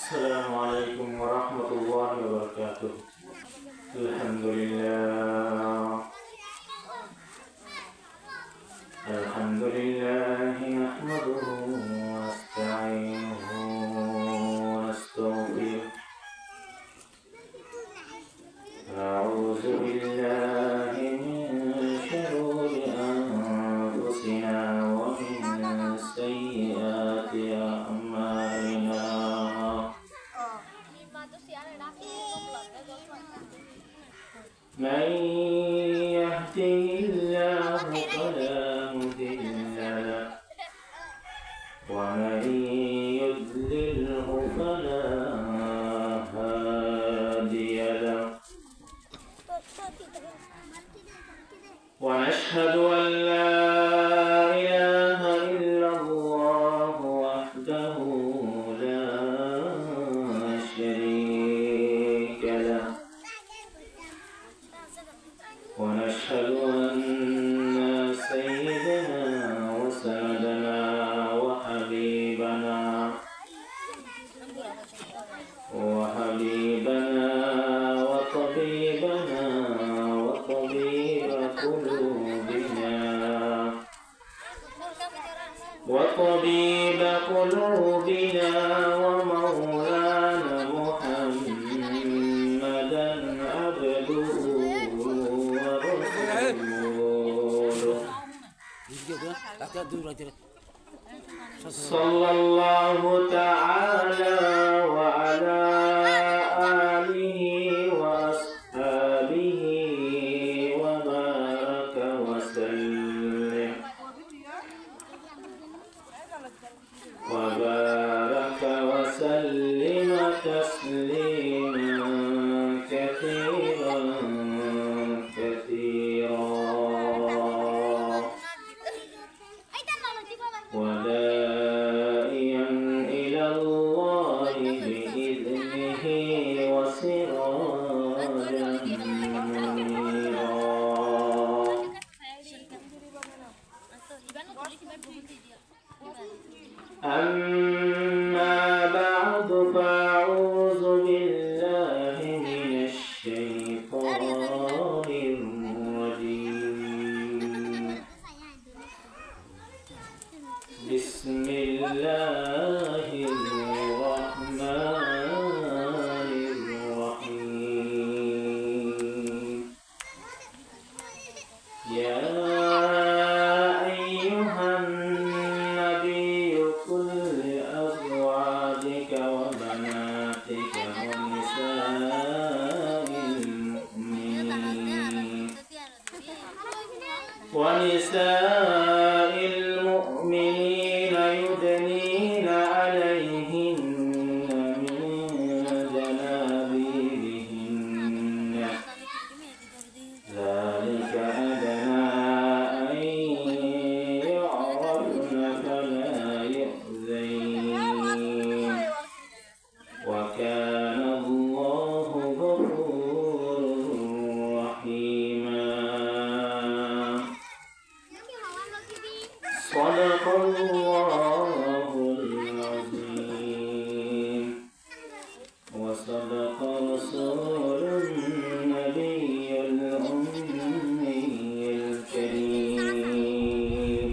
السلام عليكم ورحمة الله وبركاته. الحمد لله نحمده ونستعينه ونستغفره. نعوذ بالله من شرور أنفسنا ومن سيئات أعمالنا. من يهده الله فلا مضل له ومن يضلله فلا هادي له. ونشهد أن لا إله إلا الله وحده لا شريك له. ونشهد أن سيدنا وسندنا وحبيبنا وطبيبنا وطبيب قلوبنا ومولانا محمدا عبده ورسوله صلى الله تعالى وعلى آله وأصحابه وبارك وسلم تسليما كثيرا وداعيا إلى الله بإذنه وسراجا منيرا. أما بعد فأعوذ بالله من الشيطان الرجيم. بسم الله الرحمن الرحيم. يا أيها النبي قل لأزواجك وبناتك ونساء المؤمنين يدنين عليهن من جلابيبهن ذلك أدنى أن يعرفن فلا يؤذين وكان الله غفورا رحيما. صدق الله العظيم وصدق رسول النبي الأمي الكريم.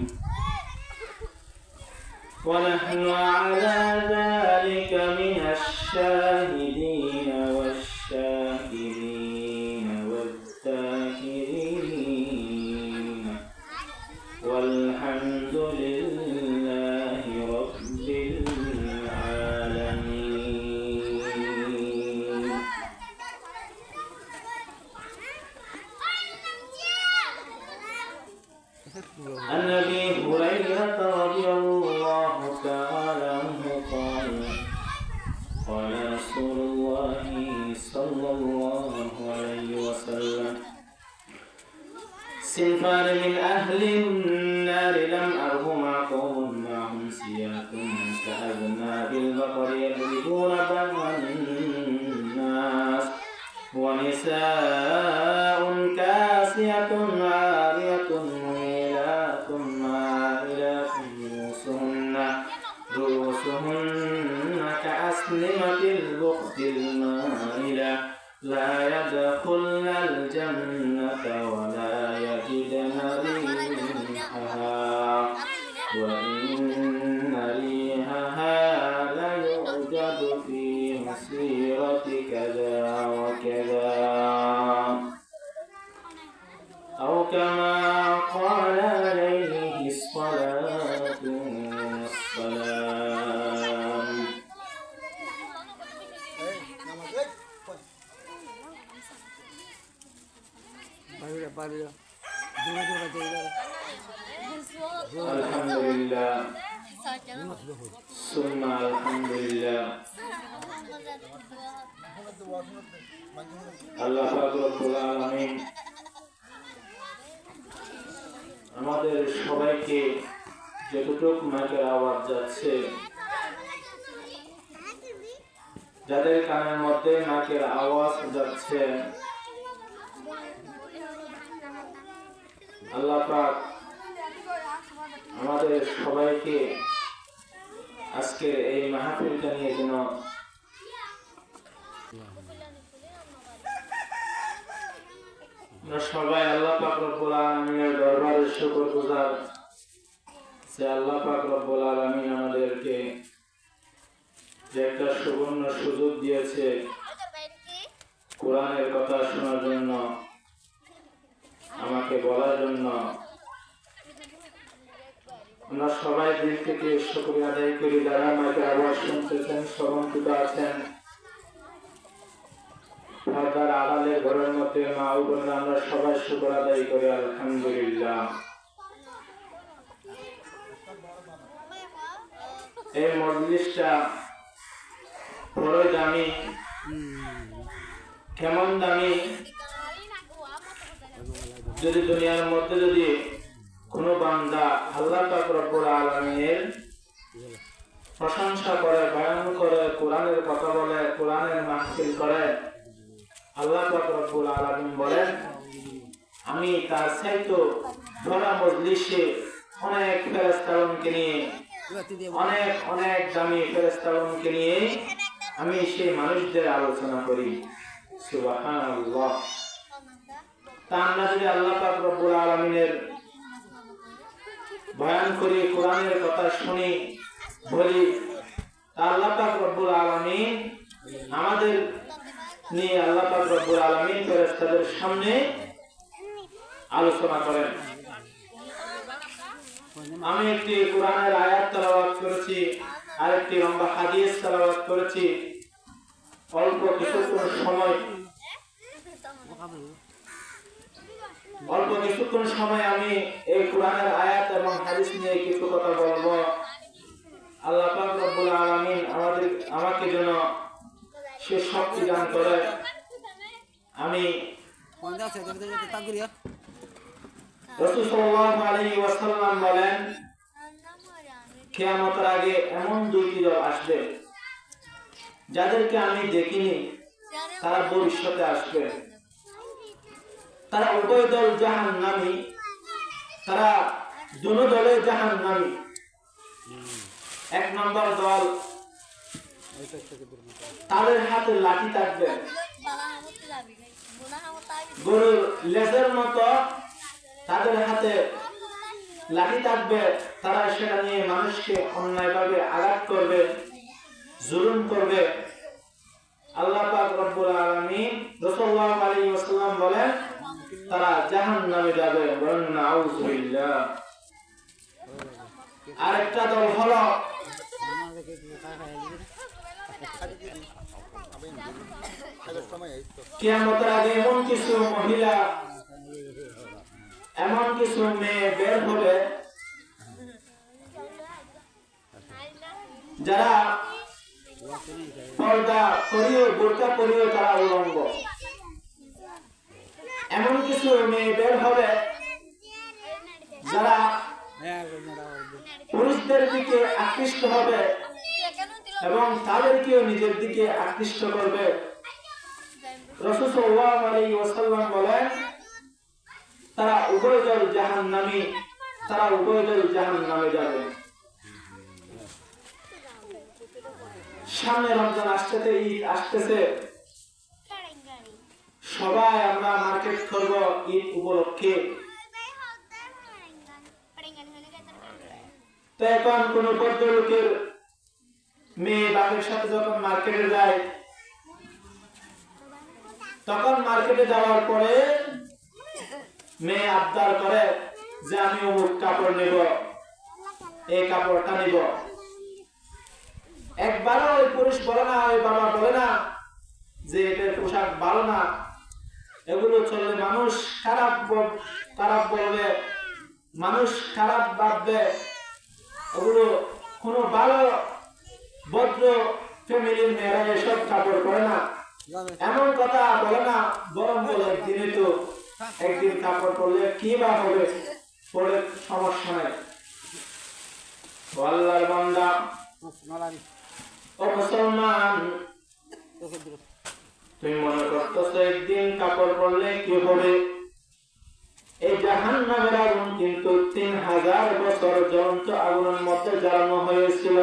ونحن على ذلك من الشاهدين والشاكرين والذاكرين والحمد لله رب العالمين. عن أبي هريرة رضي الله تعالى عنه قال قال رسول الله صلى الله عليه وسلم: صنفان من أهل النار لم أرهما قوم معهم سياق كأذناب البقر يضربون بين الناس ونساء كاسية عارية مميلات مائلات رؤوسهن كأسنمة المسلمة البخت المائلة لا يدخلن الجنة ولا يجدن ريحها وإن ريحها ليوجد في مسيرة كذا وكذا أو كما قال عليه الصلاة والسلام. الحمد لله ثم الحمد لله আল্লাহ পাক রব্বুল আলামিন আমাদের সবাইকে যতটুকু মাইকের আওয়াজ যাচ্ছে, যাদের কানের মধ্যে মাইকের আওয়াজ যাচ্ছে, আল্লাহ পাক আমাদের সবাইকে আজকের এই মাহফিলটা নিয়ে যেন সবাই আল্লাহ পাক রব্বুল আলামিনের দরবারে শুকরগুজার যে আল্লাহ পাক রব্বুল আলামিন আমাদেরকে যে একটা সুবর্ণ সুযোগ দিয়েছে কোরআনের কথা শোনার জন্য, আমাকে বলার জন্য। আমরা সবাই দিল থেকে শুকরিয়া আদায় করি। যারা মাইকের আওয়াজ শুনতেছেন, শ্রবণকৃত আছেন, পর্দার আড়ালে ঘরের মধ্যে মা ও বোনেরা, আমরা সবাই শুকর আদায় করি আলহামদুলিল্লাহ। এই মজলিসটা বড়ই দামি। কেমন দামি? যদি দুনিয়ার মধ্যে যদি কোনো বান্দা আল্লাহ পাক রব্বুল আলামিনের প্রশংসা করে, বয়ান করে, কোরআনের কথা বলে, কোরআনের মাহফিল করে, আল্লাহ পাক রব্বুল আলামিন বলেন আমি তার চাইতে বড় মজলিসে অনেক ফেরেশতাগণকে নিয়ে, অনেক অনেক দামি ফেরেশতাগণকে নিয়ে আমি সেই মানুষদের আলোচনা করি। সুবহানাল্লাহ। তা আমরা যদি আল্লাহ পাক রব্বুল আলামিনের বয়ান করি, কোরআনের কথা শুনি, বলি, তা আল্লাহ পাক রব্বুল আলামিন আমাদের নিয়ে আল্লাহ পাক রব্বুল আলামিন ফেরেশতাদের সামনে আলোচনা করেন। আমি একটি কোরআনের আয়াত তেলাওয়াত করেছি, আরেকটি লম্বা হাদিস তেলাওয়াত করেছি। অল্প কিছুক্ষণ সময় আমি এই কোরআনের আয়াত এবং হাদিস নিয়ে কিছু কথা বলবো। আল্লাহ পাক রব্বুল আলামিন আমাকে যেন সে শক্তি দান করে। আমি রাসূল সাল্লাল্লাহু আলাইহি ওয়াসাল্লাম বলেন, কিয়ামতের আগে এমন দুইটি দল আসবে যাদেরকে আমি দেখিনি, তারা ভবিষ্যতে আসবে। তারা উভয় দল জাহান্নামী, তারা দুনো দলে জাহান্নামী। এক নম্বর দল, তাদের হাতে লাঠি থাকবে, গরুর লেজের মতো তাদের হাতে লাঠি থাকবে। তারা সেটা নিয়ে মানুষকে অন্যায়ভাবে আঘাত করবে, জুলুম করবে। আল্লাহ পাক রব্বুল আলামিন রাসূলুল্লাহ আলাইহি ওয়াসাল্লাম বলেন তারা জাহান্নামে যাবে। বলেন নাউযুবিল্লাহ। আরেকটা দল হলো কিয়ামতের আগে এমন কিছু মহিলা, এমন কিছু মেয়ে বের হবে যারা পর্দা করিও, বোরকা পরিও তারা উলঙ্গ। এমন কিছু মেয়ে বের হবে যারা পুরুষদের দিকে আকৃষ্ট হবে এবং তাদেরকেও নিজের দিকে আকৃষ্ট করবে। রাসূল সাল্লাল্লাহু আলাইহি ওয়াসাল্লাম বলেন তারা উভয় দল জাহান্নামী, তারা উভয় দল জাহান্নামে যাবে। সামনে রমজান আসতেছে, ঈদ আসতেছে, সবাই আমরা মার্কেট করব ঈদ উপলক্ষে। তো এখন কোন ভদ্রলোকের মেয়ে বাপের সাথে যখন মার্কেটে যায়, তখন মার্কেটে যাওয়ার পরে মেয়ে আবদার করে যে আমি অমুক কাপড় নেব, এই কাপড়টা নিব। একবারও ওই পুরুষ বলে না, ওই বাবা বলে না যে এটার পোশাক ভালো না, এগুলো চললে মানুষ খারাপ বলবে, মানুষ খারাপ ভাববে, এগুলো কোনো ভালো ভদ্র ফ্যামিলির মেয়েরা এসব কাপড় পরে না, এমন কথা বলে না। বরং বলে দিনে তো একদিন কাপড় পরলে কি বা হবে, পরে সমস্যা নাই। আল্লাহর বান্দা ও মুসলমান, তুমি মনে করতেছো একদিন কাপড় পরলে কি হবে? এই জাহান্নামের আগুন কিন্তু 3000 বছর জ্বলন্ত আগুনের মধ্যে জ্বালানো হয়েছিল।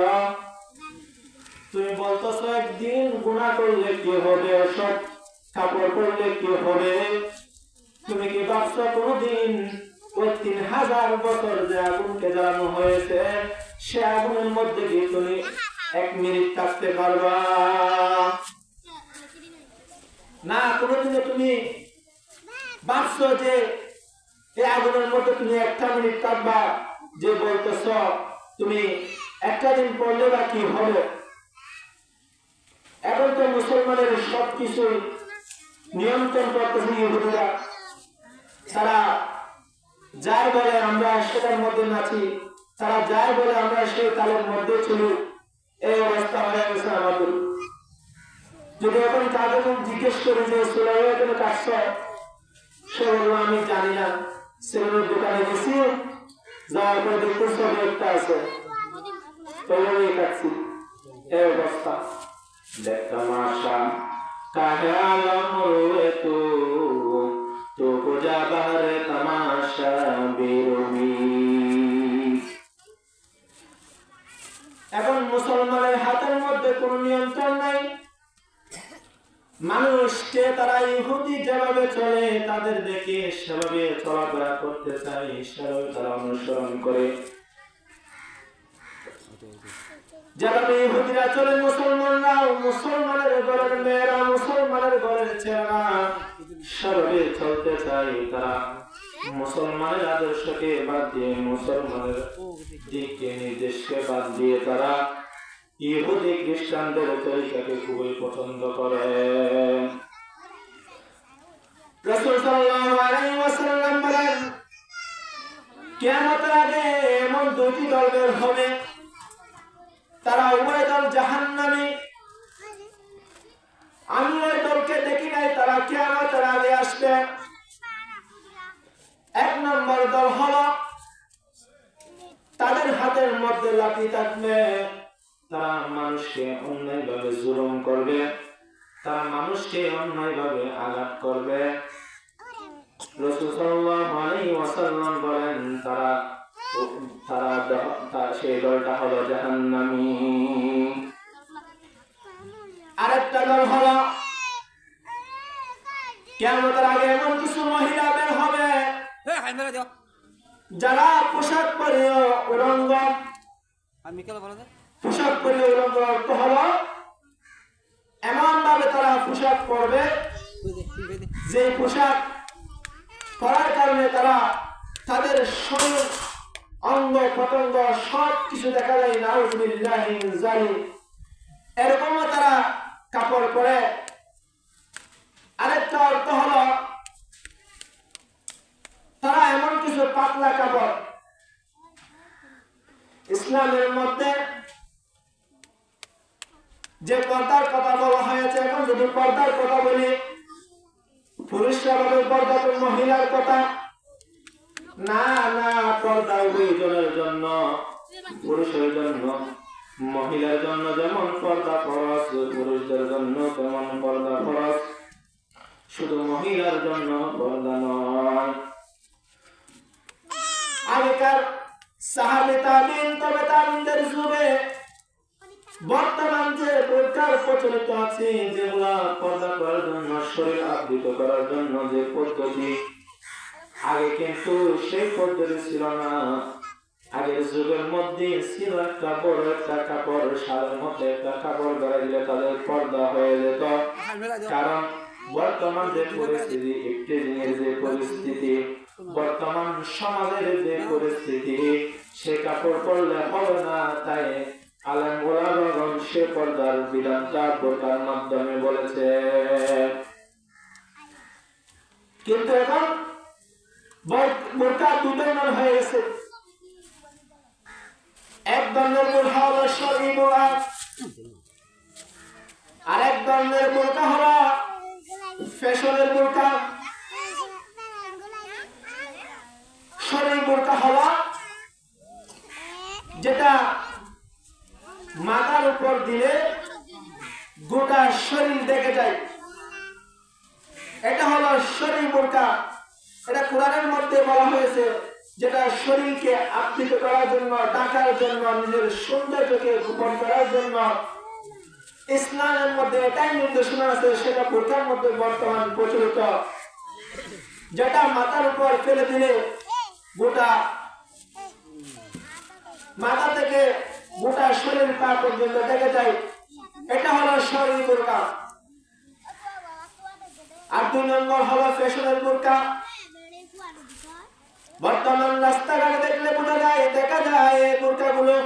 তুমি বলতেছো একদিন গুনাহ করলে কি হবে, ওসব কাপড় পরলে কি হবে? তুমি কি ভাবছো কোনদিন ওই 3000 বছর যে আগুনকে জ্বালানো হয়েছে, সে আগুনের মধ্যে গিয়ে তুমি 1 মিনিট থাকতে পারবা না? কোনদিনও তুমি ভাবছো যে এই আগুনের মধ্যে তুমি 1 মিনিট থাকবা? যে বলতেছ তুমি একটা দিন পড়লে বা কি হবে? এখন তো মুসলমানের সবকিছু নিয়ন্ত্রণ করতেছে ইহুদিরা। তারা যাই বলে আমরা সেটার মধ্যে নাচি, তারা যাই বলে আমরা সেই তালের মধ্যে চলি। এই অবস্থা হয়ে গেছে আমাদের। যদি এখন তাদের জিজ্ঞেস করি যে সোলাইয়া কেন কাটছ, সে বললো আমি জানি না, সেলুনের দোকানে গেছি, যাওয়ার পরে দেখতে ছবি একটা আছে, ওইভাবেই কাটছি। এই অবস্থা। দেখ তামাশা কাহে আলম রোয়ে তো পূজা বাহারে তামাশা বেরোবি। এখন মুসলমানের হাতের মধ্যে কোন নিয়ন্ত্রণ নাই। মানুষকে তারা ইহুদি যেভাবে চলে, তাদের দেখে সেভাবে চলাফেরা করতে চায়, সেভাবে তারা অনুসরণ করে। যেভাবে ইহুদিরা চলে, মুসলমানরাও, মুসলমানের ঘরের মেয়েরা, মুসলমানের ঘরের ছেলেরা সেভাবে চলতে চায়। তারা মুসলমানের আদর্শকে বাদ দিয়ে, মুসলমানের দিককে নির্দেশকে বাদ দিয়ে তারা ইহুদি খ্রিস্টানদের তরিকাকে খুবই পছন্দ করে। রাসূল সাল্লাল্লাহু আলাইহি ওয়াসাল্লাম বলেন, কিয়ামতের আগে এমন 2টি দল বের হবে, তারা উভয় দল জাহান্নামী। আমি ওই দলকে দেখি নাই, তারা কিয়ামতের আগে আসবে। 1 নম্বর দল হলো তাদের হাতের মধ্যে লাঠি থাকবে, তারা মানুষকে অন্যায়ভাবে জুলুম করবে, তারা মানুষকে অন্যায়ভাবে আঘাত করবে। রাসূল সাল্লাল্লাহু আলাইহি ওয়াসাল্লাম বলেন, সেই দলটা হলো জাহান্নামী। আরেকটা দল হলো কিয়ামতের আগে এমন কিছু মহিলা বের হবে যারা পোশাক পরে উলঙ্গ। পোশাক পরে উলঙ্গ অর্থ হলো এমন ভাবে তারা পোশাক পরবে যে পোশাক পরার কারণে তারা তাদের শরীর, অঙ্গ প্রত্যঙ্গ সব কিছু দেখা যায়। নাউযুবিল্লাহি মিন যালিক। এরকম তারা কাপড় পরে। আরেকটা অর্থ হলো তারা এমন কিছু পাতলা কাপড়। ইসলামের মধ্যে যে পর্দার কথা বলা হয়েছে, এখন যদি পর্দার কথা বলি, পুরুষরা বলে পর্দা তো মহিলার কথা না। না, পর্দা উভয়জনের জন্য, পুরুষের জন্য, মহিলার জন্য যেমন পর্দা ফরজ, পুরুষদের জন্য তেমন পর্দা ফরজ। শুধু মহিলার জন্য পর্দা নয়। আগেকার সাহাবে তাবিন, তবে তাবিনদের যুগে বর্তমান যে বোরকার প্রচলিত আছে, যেগুলা পর্দা করার জন্য, শরীর আবৃত করার জন্য যে পদ্ধতি, আগে কিন্তু সেই পদ্ধতি ছিল না। আগের যুগের মধ্যে ছিল একটা বড় একটা কাপড়, শালের মধ্যে একটা কাপড় গাড়া দিলে তাদের পর্দা হয়ে যেত। কারণ বর্তমান যে পরিস্থিতি, ইফতিজিংয়ের যে পরিস্থিতি, বর্তমান সমাজের যে পরিস্থিতি, সে কাপড় পরলে হবে না। তাই আলেম ওলামাগণ সে পর্দার বিধানটা বোরকার মাধ্যমে বলেছে। কিন্তু এখন বোরকা দুই ধরনের হয়ে গেছে। এক ধরনের বোরকা হলো শরঈ বোরকা, আর এক ধরনের বোরকা হলো ফ্যাশনের বোরকা। শরঈ বোরকা হলো যেটা মাথার উপর দিলে গোটা শরীর দেখে যায়, এটা হলো শরঈ বোরকা। এটা কোরআনের মধ্যে বলা হয়েছে, যেটা শরীরকে আবৃত করার জন্য, ঢাকার জন্য, নিজের সৌন্দর্যকে গোপন করার জন্য। ইসলামের মধ্যে এটাই নির্দেশনা আছে, সেটা বোরকার মধ্যে বর্তমান প্রচলিত, যেটা মাথার উপর ফেলে দিলে গোটা মাথা থেকে গোটা শরীর পা পর্যন্ত দেখে যায়, এটা হলো শরঈ বোরকা। আর দুই নম্বর হলো ফ্যাশনের বোরকা। বর্তমান রাস্তাঘাটে দেখলে দেখা যায় এই বোরকাগুলো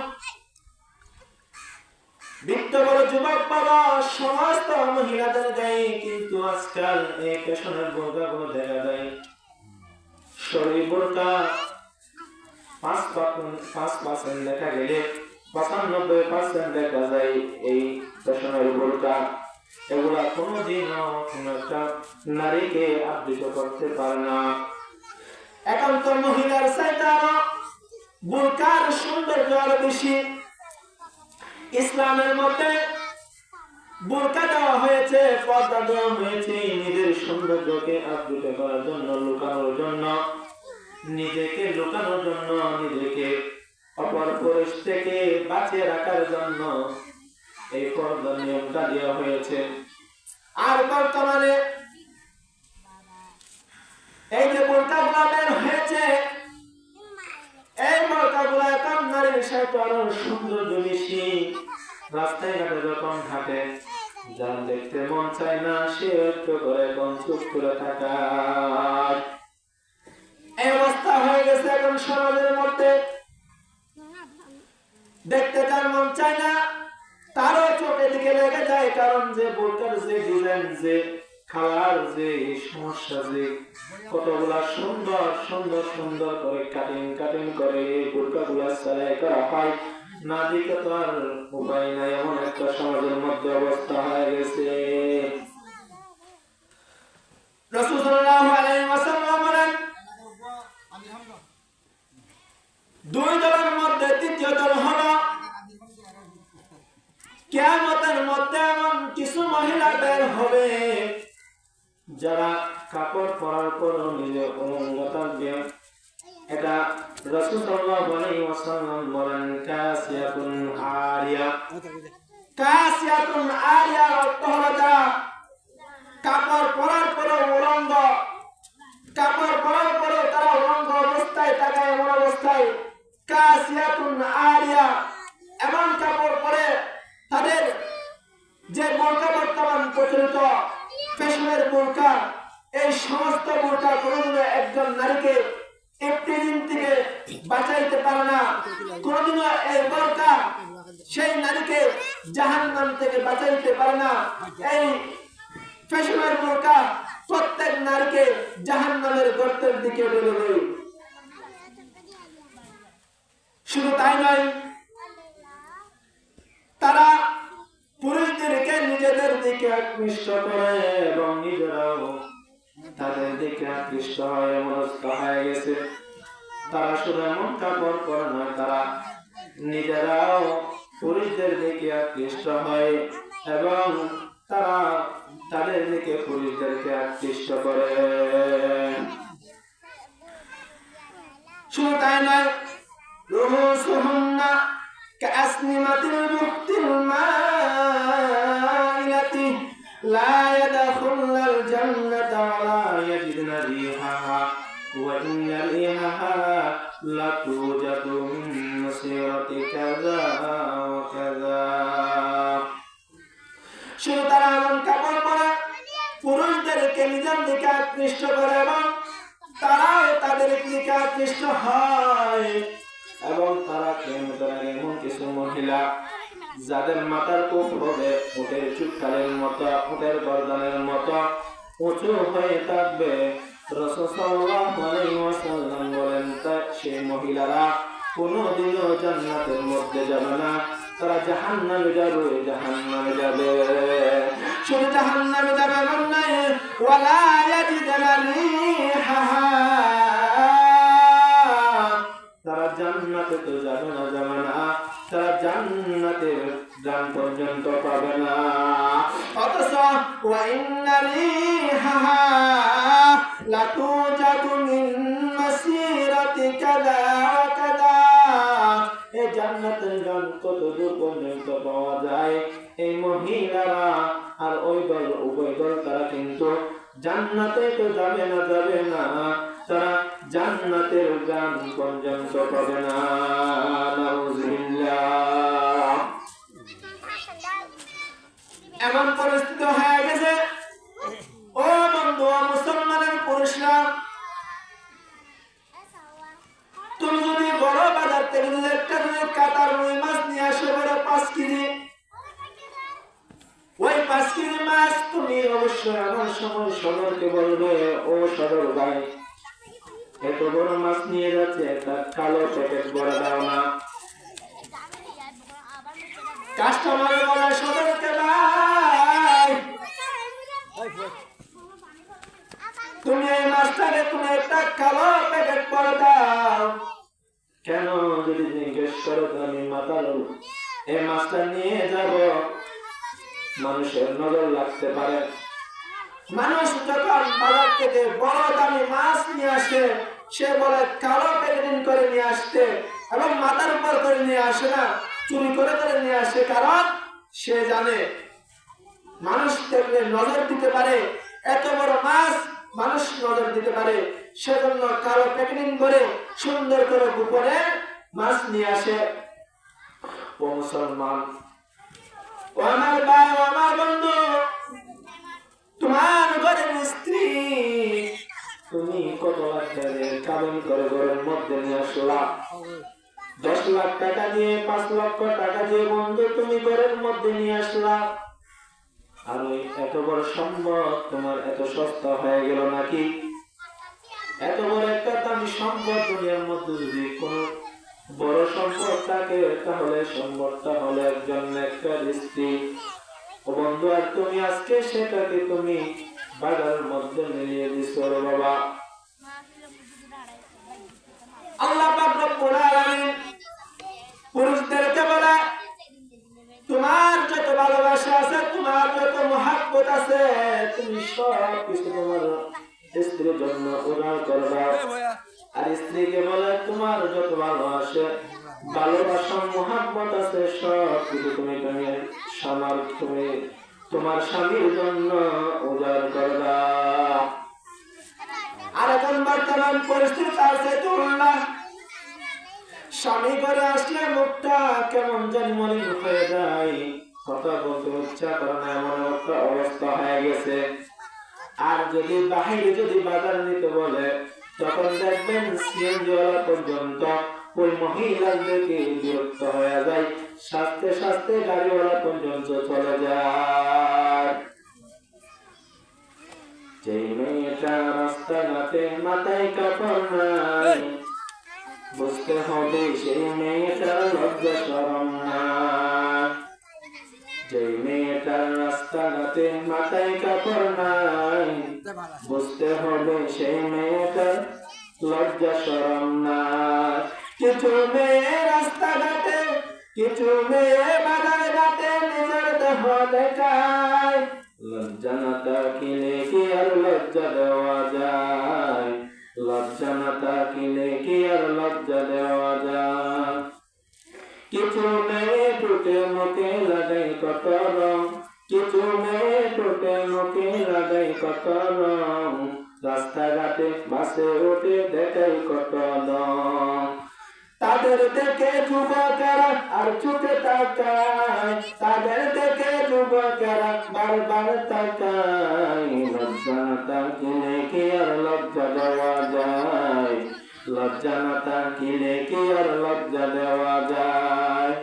বৃদ্ধ বড় যুবক বাবা সমস্ত মহিলাদের দেয়, কিন্তু আজকাল এই ফ্যাশনের বোরকাগুলো দেখা যায় শরঈ বোরকা 5% দেখা গেলে 95% দেখা যায় এই ফ্যাশনের বোরকা। এগুলা কোনোদিনও কোন একটা নারীকে আবৃত করতে পারে না। এখন তো মহিলার চাইতে আরো বোরকার সৌন্দর্য আরো বেশি। ইসলামের মধ্যে বোরকা দেওয়া হয়েছে, পর্দা দেওয়া হয়েছে নিজের সৌন্দর্যকে আবৃত করার জন্য, লুকানোর জন্য, নিজেকে লুকানোর জন্য, নিজেকে অপর পুরুষ থেকে বাঁচিয়ে রাখার জন্য এই পর্দার নিয়মটা দেওয়া হয়েছে। আর বর্তমানে এই যে বোরকাগুলো বের হয়েছে, এই বোরকাগুলো এখন নারীর সাথে আরো সৌন্দর্য বেশি। রাস্তায় ঘাটে যখন ঘাটে যার দেখতে মন চায় না, সে একটু করে চুপ করে থাকা, এই অবস্থা হয়ে গেছে এখন সমাজের মধ্যে। দেখতে তার মন চায় না, তারও চোখের দিকে লেগে যায়। কারণ যে বোরকার যে ডিজাইন, যে কালার, যে সমস্যা, যে কতগুলা সুন্দর সুন্দর সুন্দর করে কাটিং করে বোরকাগুলা সেলাই করা হয়, না দিকে তো আর উপায় নাই। এমন একটা সমাজের মধ্যে অবস্থা হয়ে গেছে। রাসূল সাল্লাল্লাহু আলাইহি ওয়াসাল্লাম বলেন, দুই দলের মধ্যে তৃতীয় দল হলো কিয়ামতের মধ্যে এমন কিছু মহিলা বের হবে যারা কাপড় পরার পর নিজের অঙ্গতা দিয়ে, এটা রাসূল সাল্লাল্লাহু আলাইহি ওয়াসাল্লাম বলেন, কাসিয়াতুন আরিয়া। কাসিয়াতুন আরিয়া অর্থ হলো যারা কাপড় পরার পর উলঙ্গ, কাপড় পরার পর তারা উলঙ্গ অবস্থায় থাকে, এমন অবস্থায় কাসিয়াতুন আরিয়া। এমন কাপড় পরে তাদের যে বোরকা বর্তমান প্রচলিত ফ্যাশনের বোরকা, এই সমস্ত বোরকা কোনোদিনও একজন নারীকে ইফতিজিং থেকে বাঁচাইতে পারে না। কোনোদিনও এই বোরকা সেই নারীকে জাহান্নাম থেকে বাঁচাইতে পারে না। এই ফ্যাশনের বোরকা প্রত্যেক নারীকে জাহান্নামের গর্তের দিকে ঠেলে দেয়। শুধু তাই নয়, তারা পুরুষদেরকে নিজেদের দিকে আকৃষ্ট করে এবং নিজেরাও তাদের দিকে আকৃষ্ট হয়ে মনস্থ হয়ে গেছে। তারা শুধু এমন কাপড় পরে নয়, তারা নিজেরাও পুরুষদের দিকে আকৃষ্ট হয় এবং তারা তাদের দিকে পুরুষদেরকে আকৃষ্ট করে। শুধু তাই নয়, রুহুসুহুন্না কাসনিমাতিল বুখতিল মা لا يدخلن الجنة ولا يجدن ريحها وإن ريحها لتوجد من مسيرة كذا وكذا শুধু তারা এমন কাপড় পরে পুরুষদেরকে নিজের দিকে আকৃষ্ট করে এবং তারাও তাদের দিকে আকৃষ্ট হয় এবং তারা এমন কিছু মহিলা যাদের মাথার কোপ হবে উটের চুটকালের মতো উটের গর্দানের মতো উঁচু হয়ে থাকবে। রাসূল সাল্লাল্লাহু আলাইহি ওয়াসাল্লাম বলেন সেই মহিলারা কোনোদিনও জান্নাতের মধ্যে যাবে না, তারা জাহান্নামে যাবে। জাহান্নামে যাবে, শুধু জাহান্নামে যাবে এমন নয়, ওয়ালা ইয়াজিদুনা রিহাহা, তারা জান্নাতে তো যাবে না, তারা জান্নাতের গান পর্যন্ত পাবে না। অথচ ওয়া ইন্না রিহাহা লাতুজাদু মিন মাসিরাতি কাযা ওয়া কাযা, এই জান্নাতের গান কত দূর পর্যন্ত পাওয়া যায়। এই মহিলারা আর ওই দল উভয় দল তারা কিন্তু জান্নাতে তো যাবে না, তারা জান্নাতের গান পর্যন্ত পাবে না। নাউযুবিল্লাহ। এমন পরিস্থিতি হয়ে গেছে ও বন্ধু মুসলমানের পুরুষরা, তুমি যদি বড় বাজার থেকে একটা কাতার রুই মাছ নিয়ে আসো বড় 5 কেজি, ওই 5 কেজি মাছ তুমি অবশ্যই আমার সময় সদরকে বলবে, ও সদর ভাই এত বড় মাছ নিয়ে যাচ্ছে একটা কালো প্যাকেট ভরে দাও না। কাস্টমার বলে সদরকে ভাই তুমি এই মাছটাকে তুমি একটা কালো প্যাকেট ভরে দাও। কেন যদি জিজ্ঞেস করো আমি মাতালো, এই মাছটা নিয়ে যাব, মানুষের নজর লাগতে পারে। মানুষ যখন বাজার থেকে বড় দামি মাছ নিয়ে আসে সে বলে কালো প্যাকেটিং করে নিয়ে আসতে এবং মাথার উপর করে নিয়ে আসে না, চুরি করে নিয়ে আসে, কারণ সে জানে মানুষ দেখলে নজর দিতে পারে, এত বড় মাছ মানুষ নজর দিতে পারে, সেজন্য কালো প্যাকেটিং করে সুন্দর করে গোপনে মাছ নিয়ে আসে। ও মুসলমান, ও আমার ভাই, ও আমার বন্ধু, তোমার ঘরের স্ত্রী তুমি কত লাখ কাবিন করে ঘরের মধ্যে নিয়ে আসলা, 10 লাখ টাকা দিয়ে 5 লক্ষ টাকা দিয়ে বন্ধু তুমি ঘরের মধ্যে নিয়ে আসলা, আর ওই এত বড় সম্পদ তোমার এত সস্তা হয়ে গেল নাকি? এত বড় একটা দামি সম্পদ দুনিয়ার মধ্যে যদি কোন বড় সম্পদ থাকে তাহলে সম্পদটা হলো একজন নেককার স্ত্রী। ও বন্ধু, আর তুমি আজকে সেটাকে তুমি বাজারের মধ্যে মিলিয়ে দিছো রে বাবা। আল্লাহ পাক রব্বুল আলামিন পুরুষদেরকে বলে তোমার যত ভালোবাসা আছে, তোমার যত মহব্বত আছে, তুমি সব কিছু তোমার স্ত্রীর জন্য উজাড় করবা। আর স্ত্রীকে বলে তোমার যত ভালোবাসা মহব্বত আছে সব কিছু তুমি তোমার স্বামীর জন্য উজাড় করবা। আর এখন বর্তমান পরিস্থিতি আছে তুলনা, স্বামী করে আসলে মুখটা কেমন জানি মলিন হয়ে যায়, কথা বলতে ইচ্ছা করে না, এমন একটা অবস্থা হয়ে গেছে। আর যদি বাহিরে যদি বাজার নিতে বলে তখন দেখবেন সিএনজিওয়ালা পর্যন্ত ওই মহিলাদেরকে বিরক্ত হয়ে যায়, সাথে সাথে গাড়িওয়ালা পর্যন্ত চলে যায়। যে মেয়েটা রাস্তাঘাটে মাথায় কাপড় নাই, বুঝতে হবে সেই মেয়েটার লজ্জা শরম নাই। যে মেয়েটার রাস্তাঘাটে মাথায় কাপড় নাই, বুঝতে হবে সেই মেয়েটার লজ্জা শরম নাই। কিছু মেয়ে রাস্তাঘাটে, কিছু মেয়ে বাজার ঘাটে নিজের দেহ দেখায়, লজ্জা না থাকিলে কি আর লজ্জা দেওয়া যায়, লজ্জা না থাকিলে কি আর লজ্জা দেওয়া যায়। কিছু মেয়ে টুটে মুখে লাগাই কত রং, কিছু মেয়ে টুটে ঠোঁটে মুখে লাগাই কত রং, রাস্তাঘাটে বাসে উঠে দেখাই কত দম। তাদের দেখে যুবকেরা আর চোখে তাকায়, তাদের দেখে যুবকেরা বারবার তাকায়। লজ্জা না থাকিলে কি আর লজ্জা দেওয়া যায়, লজ্জা না থাকিলে কি আর লজ্জা দেওয়া যায়।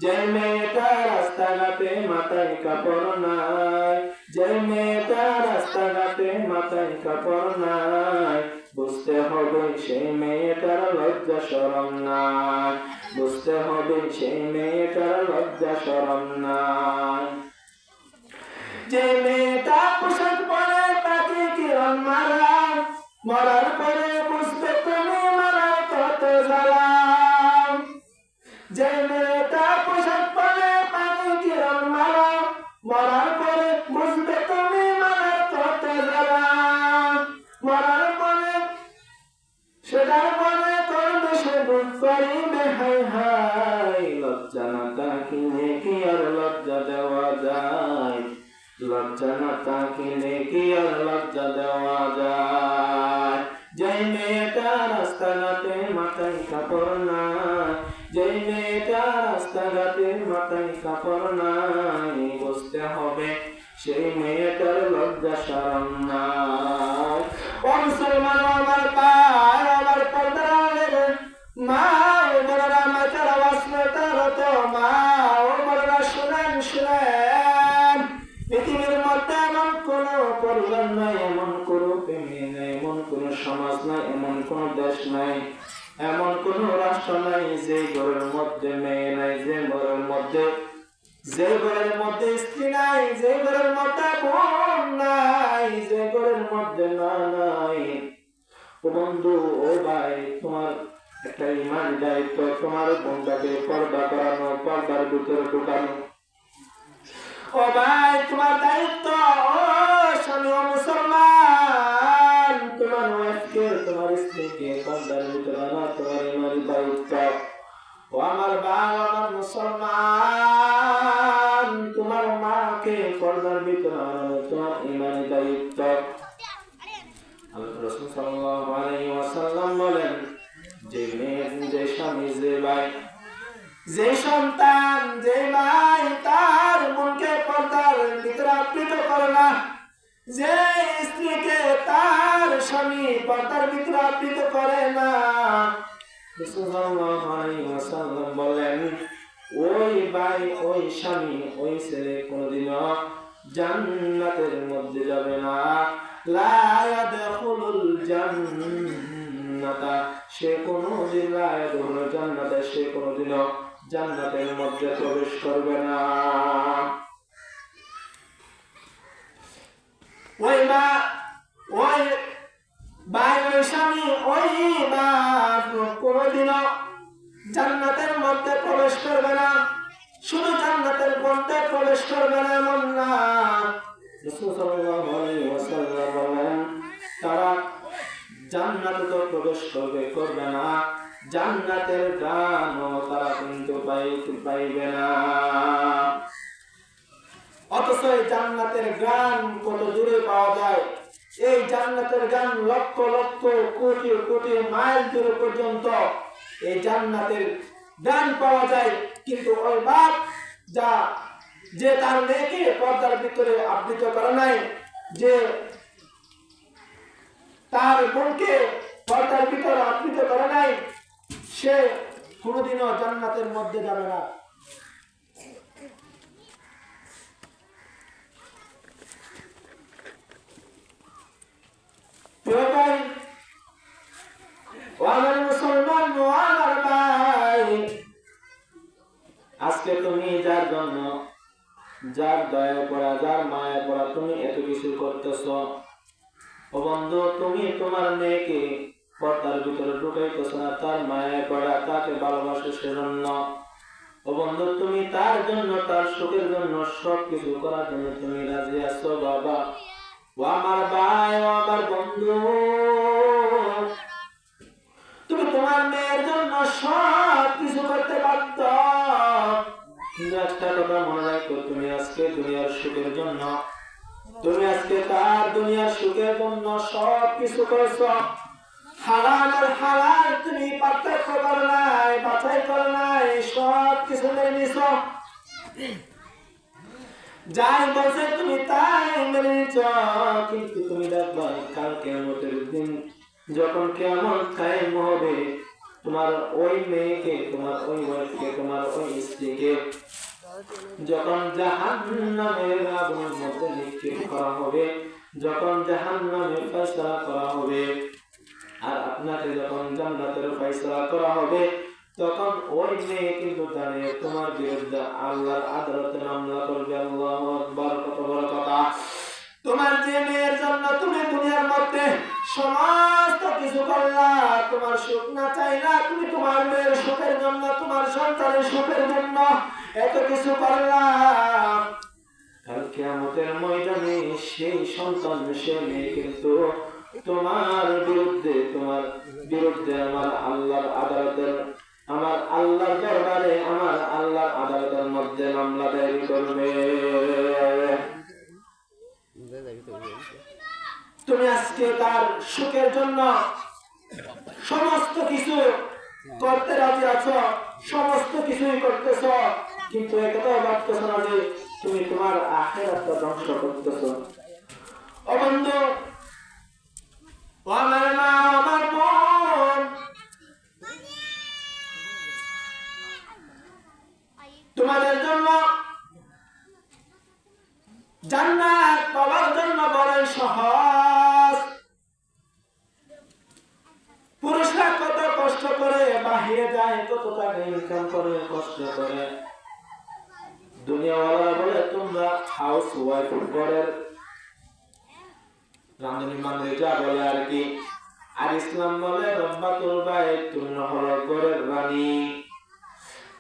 যে মেয়েটা রাস্তাঘাটে মাথায় কাপড় নাই, যে মেয়েটা রাস্তাঘাটে মাথায় কাপড় নাই, বুঝতে হবে সেই মেয়েটার লজ্জা শরম নাই, বুঝতে হবে সেই মেয়েটার লজ্জা শরম নাই। যে মেয়েটা পোশাক পরে তাকে কিরণ মারা, মরার পরে বুঝবে তুমি মারার কত জ্বালা। যে মেয়েটা পোশাক পরে তাকে কিরণ মারা, মরার পরে বুঝবে তুমি মারার কত জ্বালা। মরার পরে সেটার পরে করবে সে বুক করিবে হাই হাই। লজ্জা না থাকিলে কি আর লজ্জা দেওয়া যায়, লজ্জা না থাকিলে কি আর লজ্জা দেওয়া যায়। যে মেয়েটা রাস্তাঘাটে মাথায় কাপড় নাই, যে মেয়েটা রাস্তাঘাটে মাথায় কাপড় নাই, বুঝতে হবে সেই মেয়েটার লজ্জা শরম নাই। ও মুসলমান আমার পায় আমার পর্দার মা, ও বড়রা মাথার আওয়াজ তার তো মা, ও বড়রা শুনেন শুনেন। পৃথিবীর মধ্যে এমন কোন পরিবার নাই, এমন কোন ফ্যামিলি নাই, এমন কোন সমাজ নাই, এমন কোন দেশ নাই, এমন কোন রাষ্ট্র নাই যে ঘরের মধ্যে মেয়ে নাই, যে ঘরের মধ্যে স্ত্রী নাই, যে ঘরের মধ্যে বোন নাই, যে ঘরের মধ্যে মা নাই। ও বন্ধু, ও ভাই, তোমার একটা ইমান দায়িত্ব, তোমার বোনটাকে পর্দা করানো, পর্দার ভিতরে ঢুকানো। ও ভাই, তোমার দায়িত্ব। ও স্বামী, ও মুসলমান, তোমার ওয়াইফকে, তোমার স্ত্রীকে পর্দার ভিতরে আনা তোমার ইমানি দায়িত্ব। ও আমার ভাই, আমার মুসলমান, তোমার মাকে পর্দার ভিতরে আনানো তোমার ইমানি দায়িত্ব। আল্লাহ রাসূল সাল্লাল্লাহু আলাইহি ওয়াসাল্লাম বলেন, যে মেয়ে, যে স্বামী, যে ভাই, যে সন্তান, যে ভাই তার মনকে পর্দার ভিতরে আবৃত করে না, যে স্ত্রীকে তার স্বামী পর্দার ভিতরে আবৃত করে না, রাসূল সাল্লাল্লাহু আলাইহি ওয়াসাল্লাম বলেন, ওই ভাই, ওই স্বামী, ওই ছেলে কোনদিনও জান্নাতের মধ্যে যাবে না। লা ইয়াদখুলুল জান্নাতা, সে কোনদিন লা ইয়াদখুলুল জান্নাতা, সে কোনদিনও জান্নাতের মধ্যে প্রবেশ করবে না। ওই মা, ওই ভাই, ওই স্বামী, ওই মা কোনদিনও জান্নাতের মধ্যে প্রবেশ করবে না। শুধু জান্নাতের মধ্যে প্রবেশ করবে না এমন না, রাসূল সাল্লাল্লাহু আলাইহি ওয়াসাল্লাম বলেন, তারা জান্নাতে তো প্রবেশ করবে না, জান্নাতের গানও তারা কিন্তু পাইবে না। অথচ এই জান্নাতের গান কত দূরে পাওয়া যায়। এই জান্নাতের গান লক্ষ লক্ষ কোটি কোটি মাইল দূরে পর্যন্ত এই জান্নাতের গান পাওয়া যায়। কিন্তু ওই বাপ যে তার মেয়েকে পর্দার ভিতরে আবৃত করে নাই, যে তার বোনকে পর্দার ভিতরে আবৃত করে নাই, সে কোনদিনও জান্নাতের মধ্যে যাবে না। মুসলমান, আমার ভাই, আজকে তুমি যার জন্য, যার দয়া করা, যার মায়া করা তুমি এত কিছু করতেছ, ও বন্ধু, তুমি তোমার মেয়েকে পর্দার ভিতরে ঢুকাইতেছ না তার মায়া করা, তাকে ভালোবাসো সেজন্য। ও বন্ধু, তুমি তার জন্য, তার সুখের জন্য সব কিছু করার জন্য তুমি রাজি আছো বাবা। ও আমার ভাই, ও আমার বন্ধু, তুমি তোমার মেয়ের জন্য সব কিছু করতে পারত, কিন্তু একটা কথা মনে রাখো, তুমি আজকে দুনিয়ার সুখের জন্য তুমি আজকে তার দুনিয়ার সুখের জন্য সব কিছু করছো, হারাম আর হালাল তুমি পার্থক্য করো নাই, বাছাই করো নাই, সব কিছু মেনে নিছো। যাই বলছে তুমি তাই মেনে নিছ, কিন্তু তুমি দেখবা কাল কিয়ামতের দিন যখন কিয়ামত কায়েম হবে, তোমার ওই মেয়েকে, তোমার ওই ওয়াইফকে, তোমার ওই স্ত্রীকে যখন জাহান্নামের আগুনের মধ্যে নিক্ষেপ করা হবে, যখন জাহান্নামের ফয়সালা করা হবে, আর আপনাকে যখন জান্নাতের ফয়সালা করা হবে, তখন ওই মেয়ে কিন্তু দাঁড়িয়ে তোমার বিরুদ্ধে আল্লাহর আদালতে মামলা করবে। আল্লাহু আকবার, কত বড় কথা! তোমার যে মেয়ের জন্য তুমি দুনিয়ার মধ্যে সমস্ত কিছু করলা, তোমার সুখ না চাইলা, তুমি তোমার মেয়ের সুখের জন্য, তোমার সন্তানের সুখের জন্য এত কিছু করলা, কাল কিয়ামতের ময়দানে সেই সন্তান, সেই মেয়ে কিন্তু তোমার বিরুদ্ধে আমার আল্লাহর আদালতের, আমার আল্লাহর দরবারে, আমার আল্লাহর আদালতের মধ্যে মামলা দায়ের করবে। তুমি আজকে তার সুখের জন্য সমস্ত কিছু করতে রাজি আছো, সমস্ত কিছুই করতেছ, কিন্তু একটাও ভাবতেছ না যে তুমি তোমার আখিরাতটা ধ্বংস করতেছ। ও বন্ধু, ও আমার মা, আমার বোন, তোমাদের জন্য জান্নাত পাওয়ার জন্য বড়ই সহজ। পুরুষরা কত কষ্ট করে বাহিরে যায়, কত টাকা ইনকাম করে, কষ্ট করে। দুনিয়াওয়ালা বলে তোমরা হাউস ওয়াইফ, ঘরের রাঁধুনি মানে যা বলে আর কি, আর ইসলাম বলে রব্বাতুল বাইত, তোমরা হলো ঘরের রানী।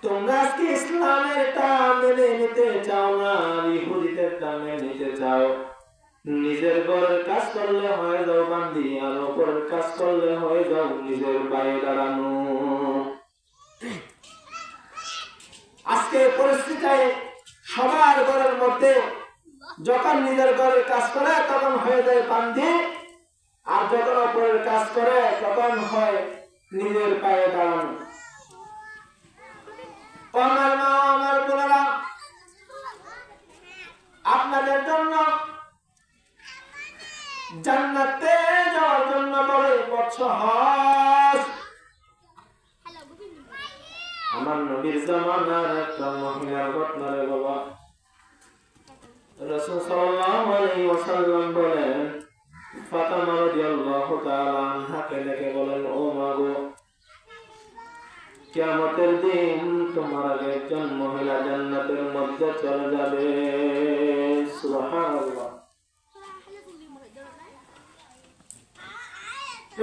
তোমরা আজকে ইসলামের টা মেনে নিতে চাও না, ইহুদিদের টা মেনে নিতে চাও। নিজের ঘরের কাজ করলে হয়ে যাও বান্দি, আর ওপরের কাজ করলে হয়ে যাও নিজের পায়ে দাঁড়ানো। আজকে পরিস্থিতিতে সবার ঘরের মধ্যে যখন নিজের ঘরের কাজ করে তখন হয়ে যায় বান্দি, আর যখন ওপরের কাজ করে তখন হয় নিজের পায়ে দাঁড়ানো। আমার মা, আমার বোনেরা, আপনাদের জন্য জান্নাতে যাওয়ার জন্য বড়ই সহজ। আমার নবীর জামানার একটা মহিলার ঘটনা রে বাবা। রাসূল সাল্লাল্লাহু আলাইহি ওয়াসাল্লাম বলেন, ফাতেমা রাদিয়াল্লাহু তাআলা আনহাকে ডেকে বলেন, ও মা গো, কিয়ামতের দিন তোমার আগে একজন মহিলা জান্নাতের মধ্যে চলে যাবে। সুবহানাল্লাহ।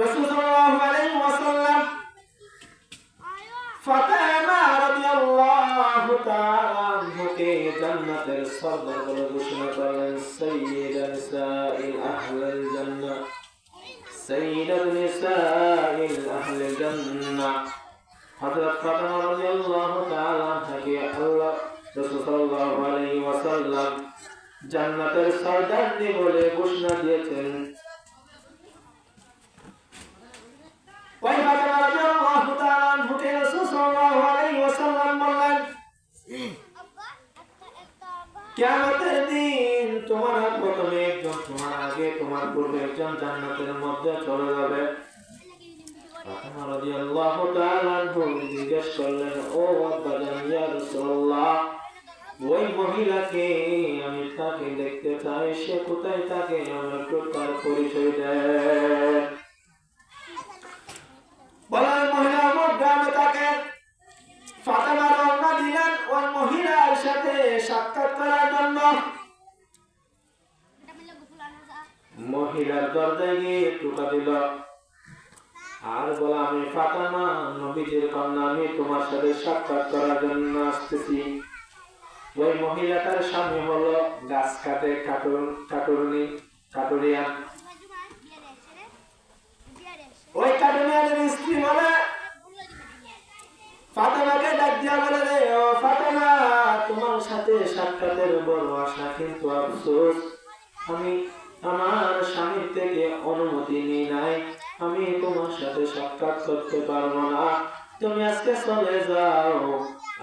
রাসূল সাল্লাল্লাহু আলাইহি ওয়াসাল্লাম ফাতেমা রাদিয়াল্লাহু তাআলা আনহাকে জান্নাতের সরদার বলে ঘোষণা করলেন, সাইয়্যিদা নিসাইল আহলিল জান্নাহ, সাইয়্যিদা নিসাইল আহলিল জান্নাহ। হযরত ফাতেমা রাদিয়াল্লাহু তাআলা আনহাকে আল্লাহ রাসূল সাল্লাল্লাহু আলাইহি ওয়াসাল্লাম জান্নাতের সরদারনি বলে ঘোষণা দিয়েছেন। ওই ফাতেমা রাদিয়াল্লাহু তাআলা আনহাকে রাসূল সাল্লাল্লাহু আলাইহি ওয়াসাল্লাম বললেন, কিয়ামতের দিন তোমার প্রথমে একজন, তোমার আগে, তোমার পূর্বে একজন জান্নাতের মধ্যে চলে যাবে। ফাতেমা রাদিয়াল্লাহু তাআলা জিজ্ঞেস করলেন, ও আব্বাজান ইয়া রাসূলুল্লাহ, ওই মহিলাকে আমি তাকে দেখতে চাই, সে কোথায় থাকে, আমার একটু তার পরিচয় দেন। বলে মহিলা আমার গ্রামে থাকে। ফাতেমা রওনা দিলেন ওই মহিলার সাথে সাক্ষাৎ করার জন্য। মহিলার দরজায় গিয়ে টোকা দিল আর বলা, আমি ফাতেমা, নবীজির কন্যা, আমি তোমার সাথে সাক্ষাৎ করার জন্য আসতেছি। ওই মহিলাটার স্বামী হলো গাছ কাটে, কাটুরিয়া। ওই কাটুরিয়াদের স্ত্রী বলে ফাতেমাকে ডাক দিয়া বলে, রে ও ফাতেমা, তোমার সাথে সাক্ষাতের বড় আশা, কিন্তু আফসোস আমি আমার স্বামীর থেকে অনুমতি নিই নাই, আমি তোমার সাথে সাক্ষাৎ করতে পারবো না, তুমি আজকে চলে যাও,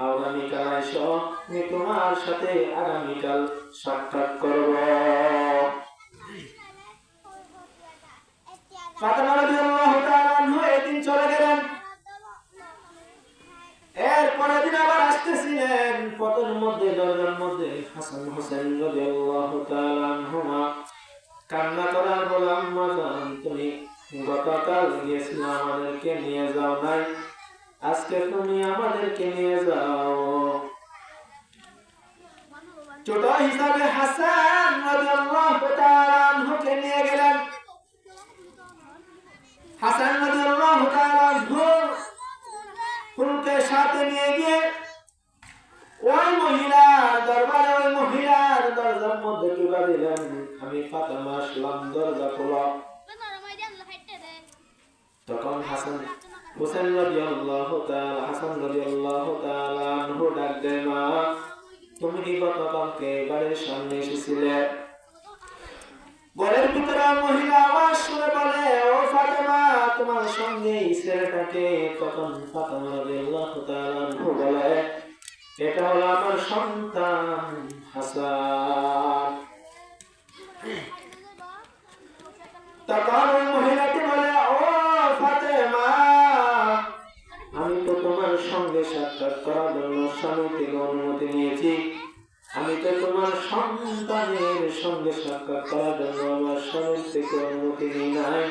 আগামীকাল এসো, আমি তোমার সাথে আগামীকাল সাক্ষাৎ করব। ফাতেমা রাদিয়াল্লাহু তাআলা আনহা এদিন চলে গেলেন। এরপরে দিন আবার আসতেছিলেন, পথের মধ্যে দরজার মধ্যে হাসান হোসেন রাদিয়াল্লাহু তাআলা আনহুমা কান্না করার বলে, আম্মা জান তুমি গতকাল গিয়েছিলে আমাদেরকে নিয়ে যাও নাই, আজকে তুমি আমাদেরকে নিয়ে যাও। ছোট হিসাবে হাসান রাদিয়াল্লাহু তাআলা আনহুকে নিয়ে গেলেন। হাসান রাদিয়াল্লাহু তাআলা আনহু পুরুকে সাথে নিয়ে গিয়ে ওই মহিলার দরবারে, ওই মহিলার দরজার মধ্যে ঢুকা দিলেন। আমি ফাতেমা আসলাম, দরজা খোলো। তখন হাসান হোসেন রাদিয়াল্লাহু তাআলা আনহু ডাক দেন, মা তুমি কি গতকালকে বাড়ির সামনে এসেছিলে? ঘরের ভিতরে মহিলা আওয়াজ শুনে বলে, ও ফাতেমা তোমার সঙ্গে এই ছেলেটাকে? তখন ফাতেমা রাদিয়াল্লাহু তাআলা আনহু বলে, এটা হলো আমার সন্তান হাসান। তখন ওই মহিলাটি বলে, ও ফাতেমা আমি তো তোমার সঙ্গে সাক্ষাৎ করার জন্য স্বামী থেকে অনুমতি নিয়েছি, আমি তো তোমার সন্তানের সঙ্গে সাক্ষাৎ করার জন্য আমার স্বামীর থেকে অনুমতি নিই নাই,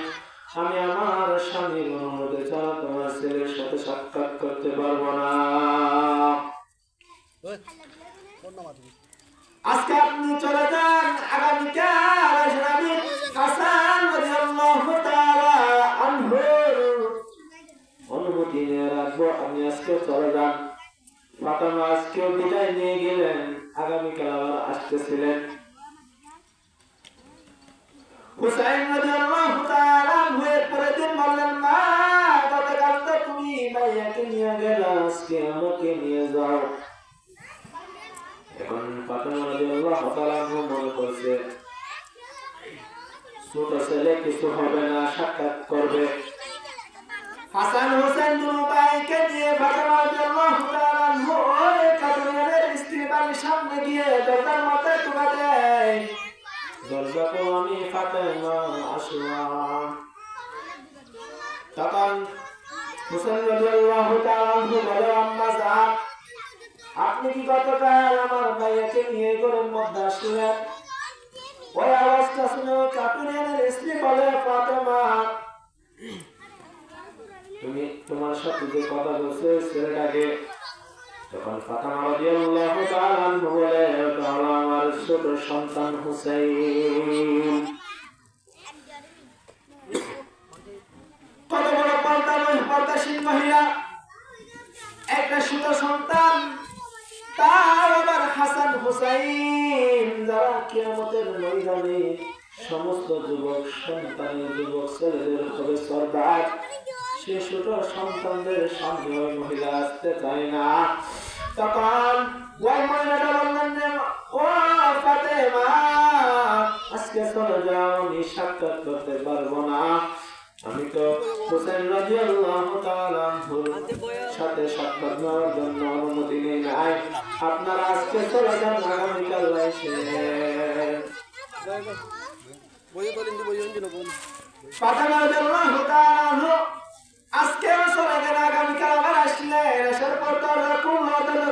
আমি আমার স্বামীর অনুমতি ছাড়া তোমার ছেলের সাথে সাক্ষাৎ করতে পারবো না। আজকে আপনি চলে যান, আগামীকাল আসেন, আমি হাসান রাদিয়াল্লাহু তাআলা আনহুর অনুমতি নিয়ে রাখবো, আপনি আজকে চলে যান। ফাতেমা আজকেও বিদায় নিয়ে গেলেন, আগামীকাল আবার আসতেছিলেন। হুসাইন রাদিয়াল্লাহু তাআলা আনহু পরের দিন বললেন, মা গতকাল তো তুমি ভাইয়াকে নিয়ে গেলা, আজকে আমাকে নিয়ে যাও। এখন ফাতেমা রাদিয়াল্লাহু তাআলা আনহু মনে করছে ছোট ছেলে কিছু হবে না, সাক্ষাৎ করবে। হাসান হোসেন দুই ভাইকে নিয়ে ফাতেমা রাদিয়াল্লাহু তাআলা আনহু ওই খাতুনের স্ত্রী বাড়ির সামনে গিয়ে দরজার মধ্যে ঢুকা দেয়। দরজা তো আমি ফাতেমা আসলাম। তখন হোসেন রাদিয়াল্লাহু তাআলা আনহু বলে, আম্মা জান আপনি কি গতকাল আমার ভাইয়াকে নিয়ে ঘরের মধ্যে আসলেন? ওই আওয়াজটা শুনে খাতুনের স্ত্রী বলে, ফাতেমা তুমি তোমার সাথে যে কথা বলছে ছেলেটাকে? তখন ফাতেমা রাদিয়াল্লাহু তাআলা আনহা বলে, এটা হলো আমার ছোট সন্তান হুসাইন। কত বড় পর্দাশীল মহিলা, একটা ছোট সন্তান, তার আবার হাসান হুসাইন, যারা কিয়ামতের ময়দানে সমস্ত যুবক সন্তানের যুবক ছেলেদের হবে সর্দার, সে ছোট সন্তানদের সামনে ওই মহিলা আসতে চায় না। তখন ওই মহিলাটা বললেন, ও ফাতেমা আজকে চলে যাও, আমি সাক্ষাৎ করতে পারবো না, আমি তো হোসেন রাদিয়াল্লাহু তাআলা আনহুর সাথে সাক্ষাৎ নেওয়ার জন্য অনুমতি নেই নাই, আপনারা আজকে চলে যান, আগামীকাল এসে। ফাতেমা রাদিয়াল্লাহু তাআলা আনহু আজকেও চলে গেল, আগামীকাল আবার আসলেন। আসার পর দরজা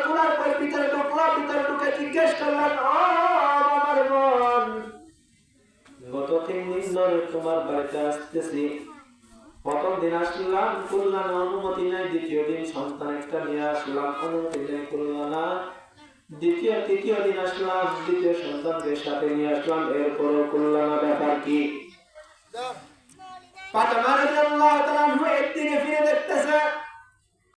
খোলার পর ভিতরে ঢুকে জিজ্ঞেস করলেন, ও আমার বোন গত 3 দিন ধরে তোমার বাড়িতে আসতেছি, প্রথম দিন আসলাম কল্যাণ অনুমতি নাই, দ্বিতীয় দিন সন্তান একটা নিয়ে আসলাম অনুমতি নেই কল্যাণ, তৃতীয় দিন আসলাম দ্বিতীয় সন্তানদের সাথে নিয়ে আসলাম, এরপরও কল্যাণ, ব্যাপার কি? ফাতেমা রাদিয়াল্লাহু তাআলা একদিকে ফিরে দেখতেছে,